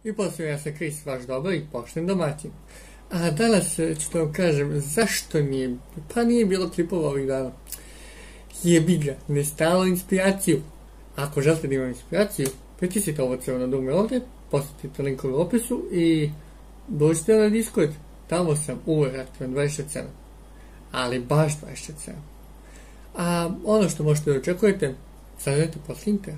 I pozdravljam se Kris, vaš dobar i pošten domaćin. A danas ću da vam kažem zašto nije, pa nije bilo klipova ovih dana. Jebi ga, ne stalo inspiraciju. Ako želite da imam inspiraciju, pritisnite ovo crveno dugme ovdje, posjetite link u opisu i dođite na Discord. Tamo sam uvek aktivan 24/7. Ali baš 24/7. A ono što možete da očekujete, saznajte posle intera.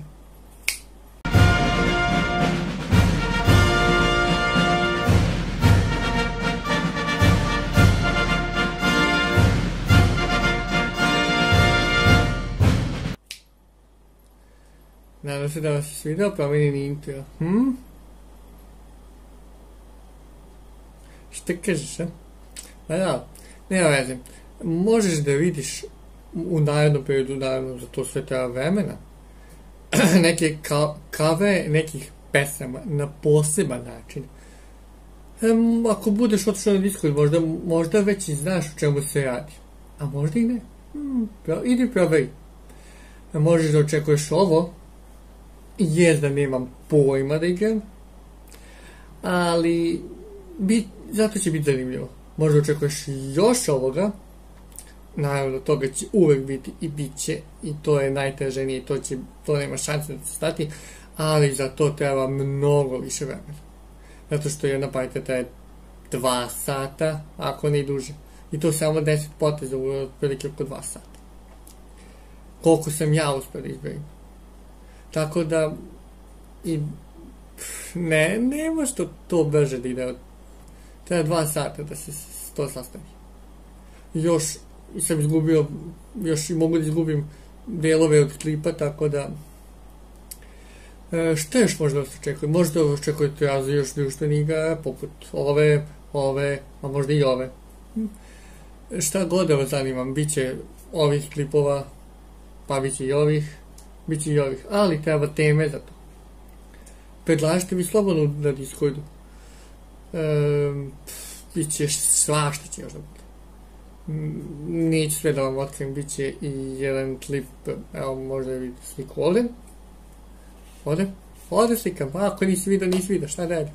Nadam se da vas je svidao promenjeni intro. Šta kažeš, a? Pa da, nema veze. Možeš da vidiš u narednom periodu, naravno, za to sve treba vremena, neke kave nekih pesama na poseban način. Ako budeš otišao na Discord, možda već i znaš o čemu se radi. A možda i ne. Idi proveri. Možeš da očekuješ ovo, jer da nemam pojma da igram, ali zato će biti zanimljivo. Možda očekuješ još ovoga, naravno toga će uvek biti i bit će, i to je najtraženije, to nema šanse da se stati, ali za to treba mnogo više vremena. Zato što jedna partija traje 2 sata, ako ne i duže. I to samo 10 poteza, otprilike oko 2 sata. Koliko sam ja uspio da izberim. Tako da, nema što to brže da ide. Treba 2 sata da se to sastavi. Još sam izgubio, još i mogu da izgubim delove od klipa, tako da, šta još možda vas očekuje? Možda očekujete razvoj još društvenih igara, poput ove, a možda i ove. Šta god da vas zanimam, bit će ovih klipova, pa bit će i ovih, ali treba teme za to. Predlažite mi slobodno na Discordu. Biće svašta će još da bude. Neću sve da vam otkrijem, bit će i jedan klip, evo možda vidite sliku ovdje slikam, ako nisi vidio, šta da radi.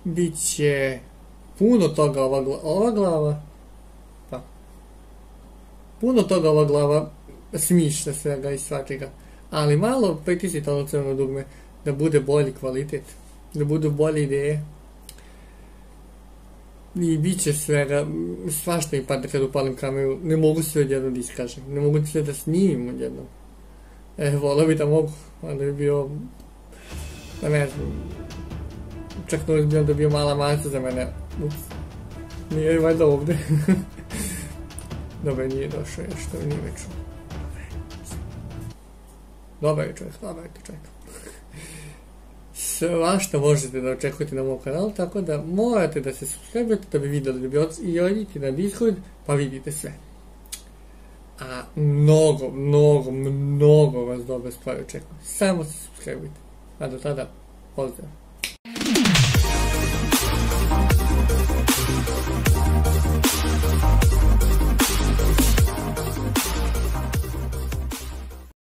Biće puno toga ova glava, smišlja svega i svakega, ali malo pritisnite ono crveno dugme da bude bolji kvalitet, da budu bolje ideje i bit će svega, svašta mi pada kad upalim kameru, ne mogu sve odjednom da iskažem, ne mogu sve da snimim odjednom. Volio bi da mogu, onda bi bio, da ne znam, čak bi onda bio mala masa za mene. Nije valjda ovdje. Dobro, nije došao još, to nije već. Dobar je čovjek. Svašta možete da očekujete na mom kanalu, tako da morate da se subscribe-ujete da bi vidjeli, i odite na Discord pa vidite sve. A mnogo vas dobre stvari očekuju. Samo se subscribe-ujte. A do tada, pozdrav.